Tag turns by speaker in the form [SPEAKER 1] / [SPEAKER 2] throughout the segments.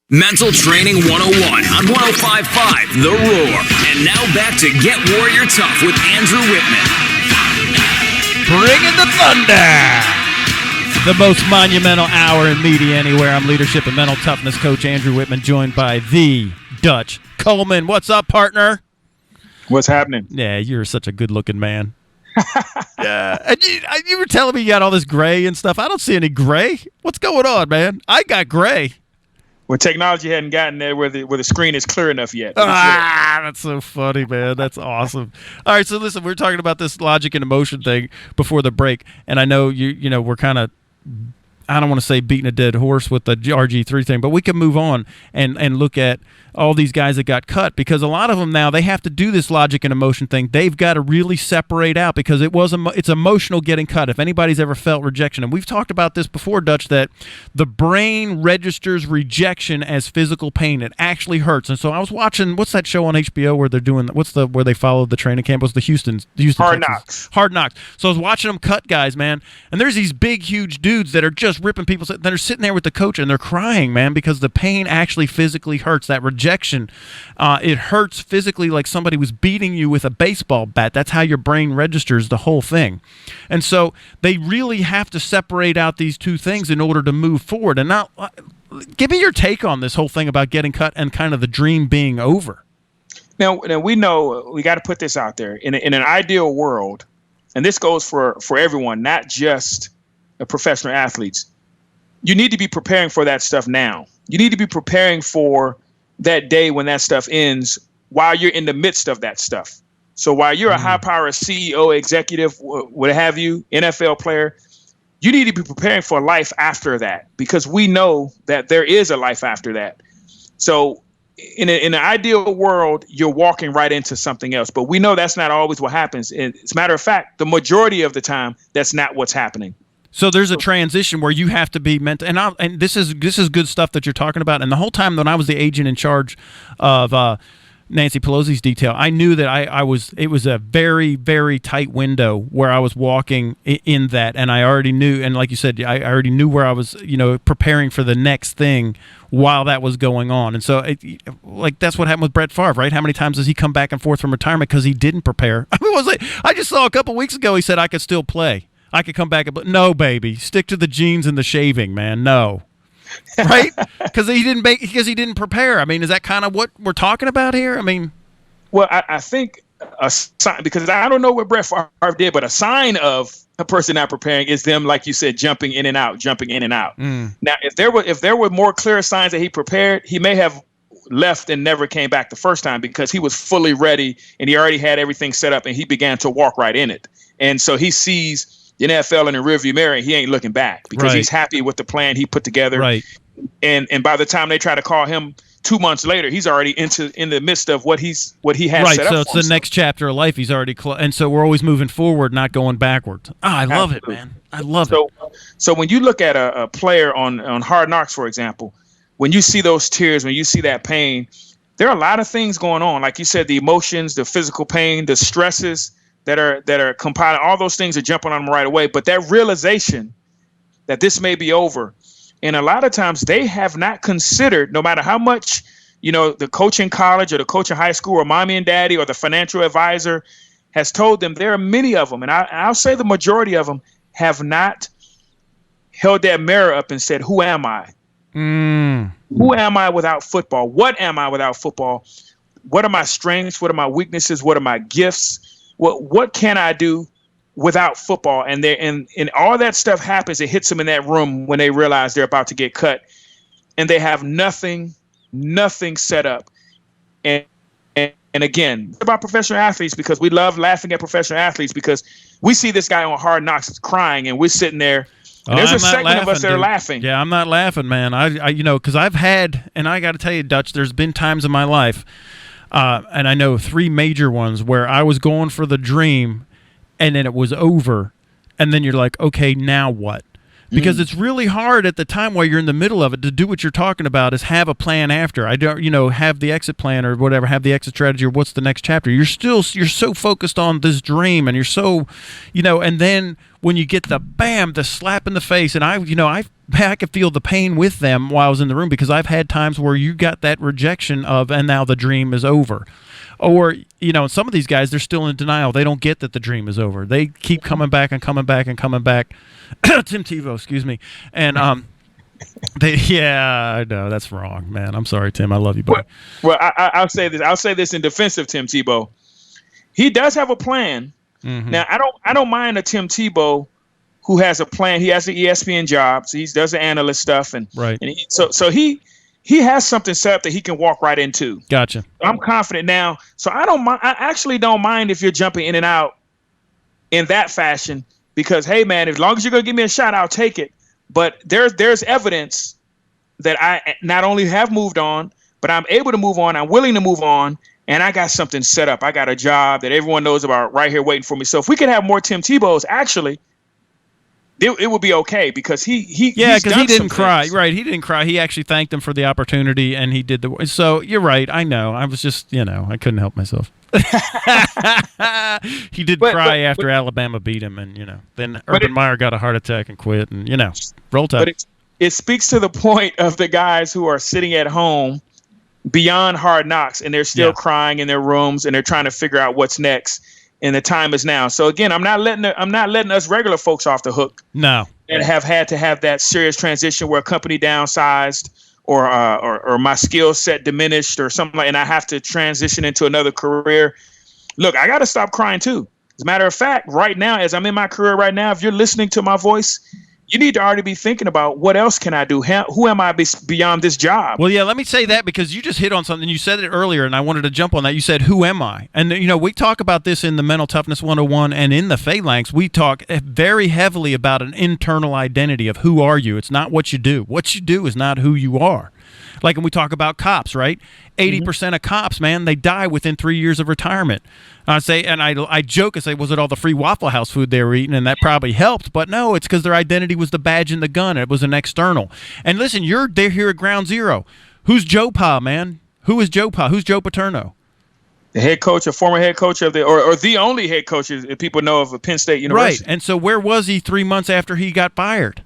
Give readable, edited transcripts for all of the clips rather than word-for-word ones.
[SPEAKER 1] Mental Training 101 on 105.5 The Roar. And now back to Get Warrior Tough with Andrew Wittman.
[SPEAKER 2] Bringing the thunder. The most monumental hour in media anywhere. I'm leadership and mental toughness coach Andrew Wittman, joined by the Dutch Coleman. What's up, partner?
[SPEAKER 3] What's happening?
[SPEAKER 2] Yeah, you're such a good-looking man. Yeah, and you were telling me you got all this gray and stuff. I don't see any gray. What's going on, man? I got gray.
[SPEAKER 3] Well, technology hadn't gotten there where the screen is clear enough yet.
[SPEAKER 2] That's so funny, man. That's awesome. All right, so listen, we're talking about this logic and emotion thing before the break, and I know you know we're kind of, I don't want to say beating a dead horse with the RG3 thing, but we can move on and look at all these guys that got cut, because a lot of them now, they have to do this logic and emotion thing. They've got to really separate out, because it's emotional getting cut. If anybody's ever felt rejection, and we've talked about this before, Dutch, that the brain registers rejection as physical pain. It actually hurts. And so I was watching, what's that show on HBO where they're doing, where they followed the training camp? It was the Houston
[SPEAKER 3] Hard
[SPEAKER 2] Texans.
[SPEAKER 3] Knocks.
[SPEAKER 2] Hard Knocks. So I was watching them cut guys, man, and there's these big, huge dudes that are just ripping people, that are sitting there with the coach, and they're crying, man, because the pain actually physically hurts. That rejection, it hurts physically, like somebody was beating you with a baseball bat. That's how your brain registers the whole thing. And so they really have to separate out these two things in order to move forward. And now, give me your take on this whole thing about getting cut and kind of the dream being over.
[SPEAKER 3] Now we know we got to put this out there. In an ideal world, and this goes for everyone, not just professional athletes, you need to be preparing for that stuff now. You need to be preparing for that day when that stuff ends, while you're in the midst of that stuff. So while you're a high-power CEO, executive, what have you, NFL player, you need to be preparing for life after that, because we know that there is a life after that. So in an ideal world, you're walking right into something else. But we know that's not always what happens. And as a matter of fact, the majority of the time, that's not what's happening.
[SPEAKER 2] So there's a transition where you have to be mental, and this is good stuff that you're talking about. And the whole time when I was the agent in charge of Nancy Pelosi's detail, I knew that it was a very, very tight window where I was walking in that, and I already knew, and like you said, I already knew where I was, preparing for the next thing while that was going on. And so, that's what happened with Brett Favre, right? How many times does he come back and forth from retirement because he didn't prepare? I just saw a couple weeks ago he said I could still play. I could come back, but no, baby, stick to the jeans and the shaving, man. No, right? Because he didn't prepare. I mean, is that kind of what we're talking about here? I mean,
[SPEAKER 3] well, I think a sign, because I don't know what Brett Favre did, but a sign of a person not preparing is them, like you said, jumping in and out. Now, if there were more clear signs that he prepared, he may have left and never came back the first time, because he was fully ready and he already had everything set up and he began to walk right in it. And so he sees the NFL in the rearview mirror, and he ain't looking back, because he's happy with the plan he put together.
[SPEAKER 2] Right.
[SPEAKER 3] And by the time they try to call him 2 months later, he's already in the midst of what he has set up.
[SPEAKER 2] So it's the next chapter of life. He's already and so we're always moving forward, not going backwards. I love it, man. I love it.
[SPEAKER 3] So when you look at a player on Hard Knocks, for example, when you see those tears, when you see that pain, there are a lot of things going on. Like you said, the emotions, the physical pain, the stresses that are compiling, all those things are jumping on them right away. But that realization that this may be over, and a lot of times they have not considered, no matter how much, the coach in college or the coach in high school or mommy and daddy or the financial advisor has told them, there are many of them, and I'll say the majority of them have not held that mirror up and said, who am I? Who am I without football? What am I without football? What are my strengths? What are my weaknesses? What are my gifts? What can I do without football? And all that stuff happens. It hits them in that room when they realize they're about to get cut, and they have nothing set up. And again, it's about professional athletes, because we love laughing at professional athletes, because we see this guy on Hard Knocks crying, and we're sitting there. And there's a segment of us that are laughing.
[SPEAKER 2] Yeah, I'm not laughing, man. I because I've had, and I got to tell you, Dutch, there's been times in my life. And I know 3 major ones where I was going for the dream, and then it was over, and then you're like, okay, now what? Because it's really hard at the time while you're in the middle of it to do what you're talking about, is have a plan after. I don't, have the exit plan or whatever, have the exit strategy, or what's the next chapter. You're so focused on this dream, and you're so, and then when you get the slap in the face, and I could feel the pain with them while I was in the room, because I've had times where you got that rejection of, and now the dream is over. Or, some of these guys, they're still in denial. They don't get that the dream is over. They keep coming back and coming back and coming back. Tim Tebow, excuse me. And I know that's wrong, man. I'm sorry, Tim. I love you, buddy.
[SPEAKER 3] Well, I'll say this. I'll say this in defense of Tim Tebow. He does have a plan. Mm-hmm. Now, I don't mind a Tim Tebow who has a plan. He has an ESPN job, so he does the analyst stuff, and
[SPEAKER 2] right.
[SPEAKER 3] And he has something set up that he can walk right into.
[SPEAKER 2] Gotcha.
[SPEAKER 3] I'm confident now, so I don't mind. I actually don't mind if you're jumping in and out in that fashion, because hey, man, as long as you're gonna give me a shot, I'll take it. But there's evidence that I not only have moved on, but I'm able to move on. I'm willing to move on, and I got something set up. I got a job that everyone knows about right here waiting for me. So if we could have more Tim Tebows, actually, it would be okay, because he
[SPEAKER 2] didn't cry. Things. Right, he didn't cry. He actually thanked them for the opportunity, and he did the. So you're right. I know. I was just I couldn't help myself. He did cry after Alabama beat him, and then Urban Meyer got a heart attack and quit, and roll tide.
[SPEAKER 3] But it speaks to the point of the guys who are sitting at home beyond Hard Knocks, and they're still crying in their rooms, and they're trying to figure out what's next. And the time is now. So again, I'm not letting us regular folks off the hook.
[SPEAKER 2] No,
[SPEAKER 3] and have had to have that serious transition where a company downsized, or my skill set diminished, or something and I have to transition into another career. Look, I got to stop crying too. As a matter of fact, right now, as I'm in my career right now, if you're listening to my voice, you need to already be thinking about, what else can I do? Who am I beyond this job?
[SPEAKER 2] Well, yeah, let me say that, because you just hit on something. You said it earlier, and I wanted to jump on that. You said, who am I? And, we talk about this in the Mental Toughness 101, and in the Phalanx, we talk very heavily about an internal identity of who are you. It's not what you do. What you do is not who you are. Like when we talk about cops, right? 80% of cops, man, they die within 3 years of retirement. I joke and say, was it all the free Waffle House food they were eating, and that probably helped? But no, it's because their identity was the badge and the gun. It was an external. And listen, they're here at ground zero. Who's Joe Pa, man? Who is Joe Pa? Who's Joe Paterno?
[SPEAKER 3] The head coach, a former head coach of or the only head coach that people know of Penn State University.
[SPEAKER 2] Right. And so where was he 3 months after he got fired?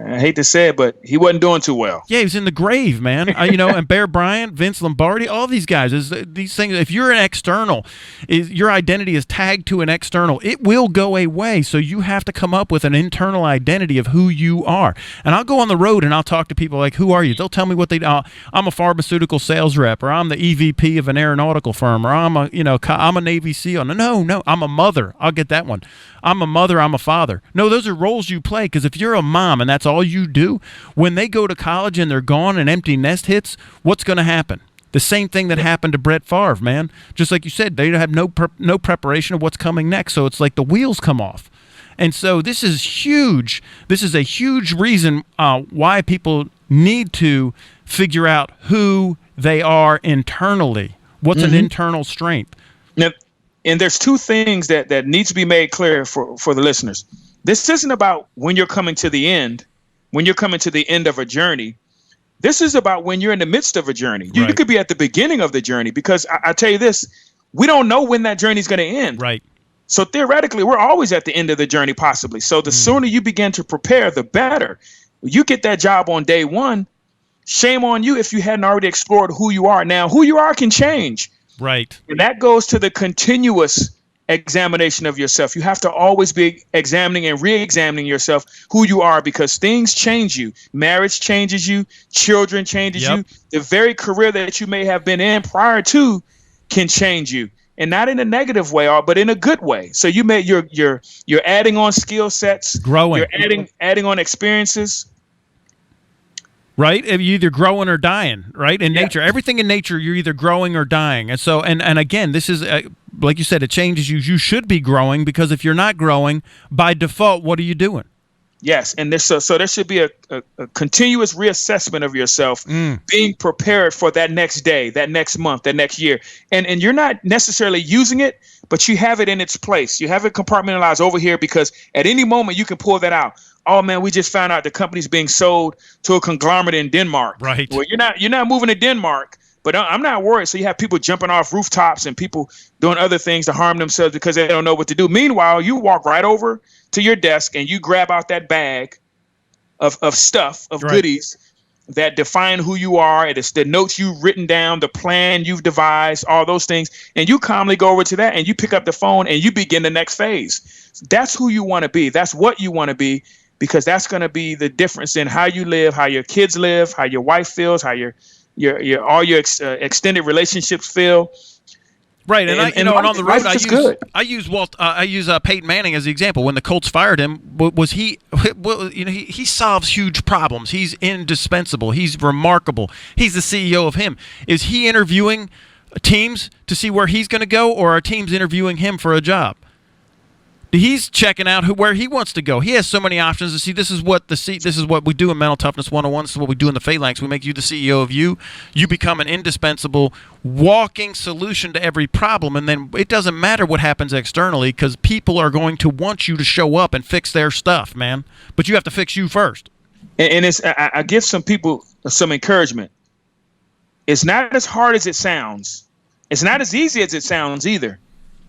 [SPEAKER 3] I hate to say it, but he wasn't doing too well.
[SPEAKER 2] Yeah, he was in the grave, man. And Bear Bryant, Vince Lombardi, all these guys. These things. If you're an external, your identity is tagged to an external, it will go away. So you have to come up with an internal identity of who you are. And I'll go on the road and I'll talk to people like, who are you? They'll tell me what I'm a pharmaceutical sales rep, or I'm the EVP of an aeronautical firm, or I'm a Navy SEAL. No, I'm a mother. I'll get that one. I'm a mother, I'm a father. No, those are roles you play, because if you're a mom and that's all you do, when they go to college and they're gone and empty nest hits, what's going to happen? The same thing that happened to Brett Favre, man. Just like you said, they have no preparation of what's coming next, so it's like the wheels come off. And so this is huge. This is a huge reason why people need to figure out who they are internally. What's an internal strength?
[SPEAKER 3] Now, and there's two things that needs to be made clear for the listeners. This isn't about when you're coming to the end, when you're coming to the end of a journey. This is about when you're in the midst of a journey. You could be at the beginning of the journey, because I tell you this, we don't know when that journey is going to end.
[SPEAKER 2] Right.
[SPEAKER 3] So theoretically, we're always at the end of the journey, possibly. So the sooner you begin to prepare, the better. You get that job on day one. Shame on you if you hadn't already explored who you are. Now, who you are can change.
[SPEAKER 2] Right.
[SPEAKER 3] And that goes to the continuous examination of yourself. You have to always be examining and re-examining yourself, who you are, because things change you. Marriage changes you. Children changes you. The very career that you may have been in prior to can change you, and not in a negative way, but in a good way. So you're adding on skill sets,
[SPEAKER 2] growing.
[SPEAKER 3] You're adding on experiences.
[SPEAKER 2] Right? You're either growing or dying, right? In nature, everything in nature, you're either growing or dying. And so, and again, this is, like you said, it changes you. You should be growing, because if you're not growing, by default, what are you doing? Yes,
[SPEAKER 3] and so there should be a continuous reassessment of yourself, being prepared for that next day, that next month, that next year. And you're not necessarily using it, but you have it in its place. You have it compartmentalized over here, because at any moment you can pull that out. Oh man, we just found out the company's being sold to a conglomerate in Denmark.
[SPEAKER 2] Right.
[SPEAKER 3] Well, you're not moving to Denmark. But I'm not worried. So you have people jumping off rooftops and people doing other things to harm themselves because they don't know what to do. Meanwhile, you walk right over to your desk and you grab out that bag of stuff, of goodies that define who you are. It is the notes you've written down, the plan you've devised, all those things. And you calmly go over to that and you pick up the phone and you begin the next phase. That's who you want to be. That's what you want to be, because that's going to be the difference in how you live, how your kids live, how your wife feels, how your extended relationships feel.
[SPEAKER 2] Right, and on the road, I use Peyton Manning as the example. When the Colts fired him, was he? Well, he solves huge problems. He's indispensable. He's remarkable. He's the CEO of him. Is he interviewing teams to see where he's going to go, or are teams interviewing him for a job? He's checking out where he wants to go. He has so many options to see. This is what we do in Mental Toughness 101. This is what we do in the Phalanx. We make you the CEO of you. You become an indispensable walking solution to every problem, and then it doesn't matter what happens externally, because people are going to want you to show up and fix their stuff, man. But you have to fix you first.
[SPEAKER 3] And I give some people some encouragement. It's not as hard as it sounds. It's not as easy as it sounds either.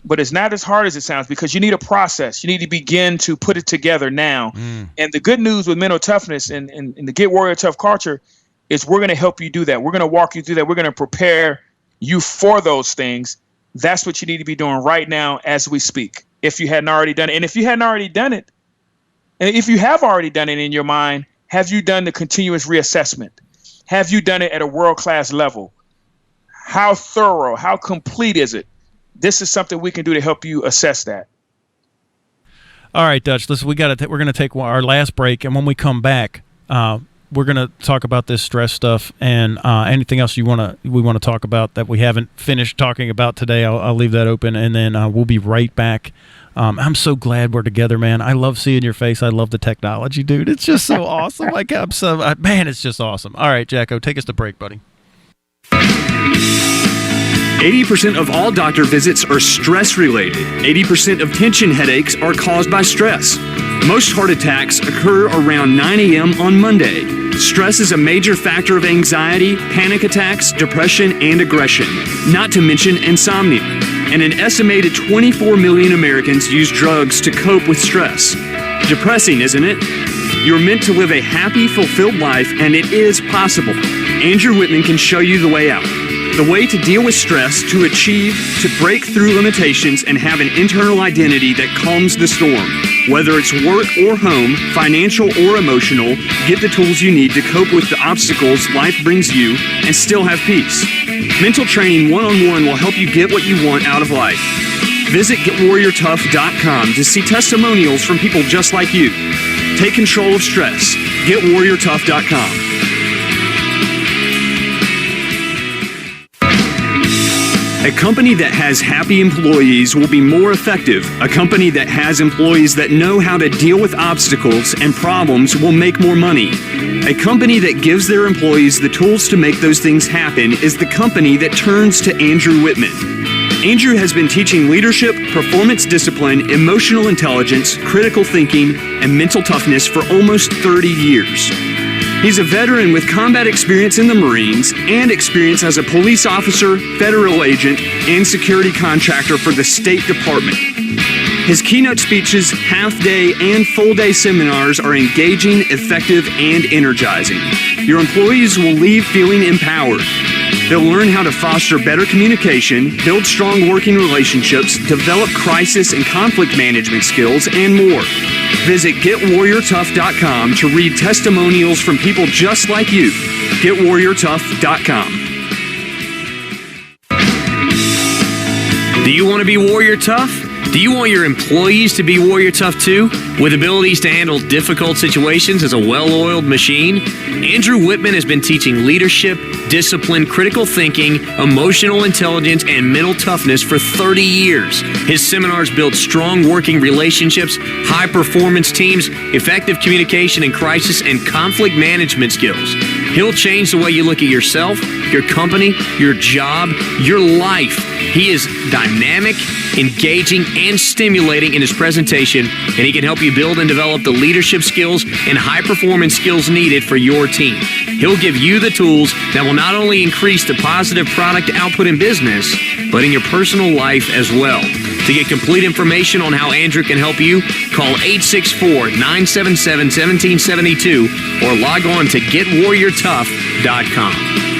[SPEAKER 3] But it's not as hard as it sounds, because you need a process. You need to begin to put it together now. And the good news with mental toughness and the Get Warrior Tough culture is we're going to help you do that. We're going to walk you through that. We're going to prepare you for those things. That's what you need to be doing right now as we speak, if you hadn't already done it. And if you hadn't already done it, and if you have already done it in your mind, have you done the continuous reassessment? Have you done it at a world-class level? How thorough, how complete is it? This is something we can do to help you assess that.
[SPEAKER 2] All right, Dutch. Listen, we're going to take our last break, and when we come back, we're going to talk about this stress stuff and anything else we want to talk about that we haven't finished talking about today. I'll leave that open, and then we'll be right back. I'm so glad we're together, man. I love seeing your face. I love the technology, dude. It's just so awesome. Man, it's just awesome. All right, Jacko, take us to break, buddy.
[SPEAKER 1] 80% of all doctor visits are stress-related. 80% of tension headaches are caused by stress. Most heart attacks occur around 9 a.m. on Monday. Stress is a major factor of anxiety, panic attacks, depression, and aggression, not to mention insomnia. And an estimated 24 million Americans use drugs to cope with stress. Depressing, isn't it? You're meant to live a happy, fulfilled life, and it is possible. Andrew Wittman can show you the way out. The way to deal with stress, to achieve, to break through limitations, and have an internal identity that calms the storm. Whether it's work or home, financial or emotional, get the tools you need to cope with the obstacles life brings you and still have peace. Mental Training 1-on-1 will help you get what you want out of life. Visit GetWarriorTough.com to see testimonials from people just like you. Take control of stress. GetWarriorTough.com. A company that has happy employees will be more effective. A company that has employees that know how to deal with obstacles and problems will make more money. A company that gives their employees the tools to make those things happen is the company that turns to Andrew Wittman. Andrew has been teaching leadership, performance discipline, emotional intelligence, critical thinking, and mental toughness for almost 30 years. He's a veteran with combat experience in the Marines and experience as a police officer, federal agent, and security contractor for the State Department. His keynote speeches, half-day and full-day seminars are engaging, effective, and energizing. Your employees will leave feeling empowered. They'll learn how to foster better communication, build strong working relationships, develop crisis and conflict management skills, and more. Visit GetWarriorTough.com to read testimonials from people just like you. GetWarriorTough.com. Do you want to be Warrior Tough? Do you want your employees to be Warrior Tough too? With abilities to handle difficult situations as a well-oiled machine? Andrew Wittman has been teaching leadership, discipline, critical thinking, emotional intelligence, and mental toughness for 30 years. His seminars build strong working relationships, high-performance teams, effective communication and crisis and conflict management skills. He'll change the way you look at yourself, your company, your job, your life. He is dynamic, engaging, and stimulating in his presentation, and he can help you build and develop the leadership skills and high-performance skills needed for your team. He'll give you the tools that will not only increase the positive product output in business, but in your personal life as well. To get complete information on how Andrew can help you, call 864-977-1772 or log on to GetWarriorTough.com.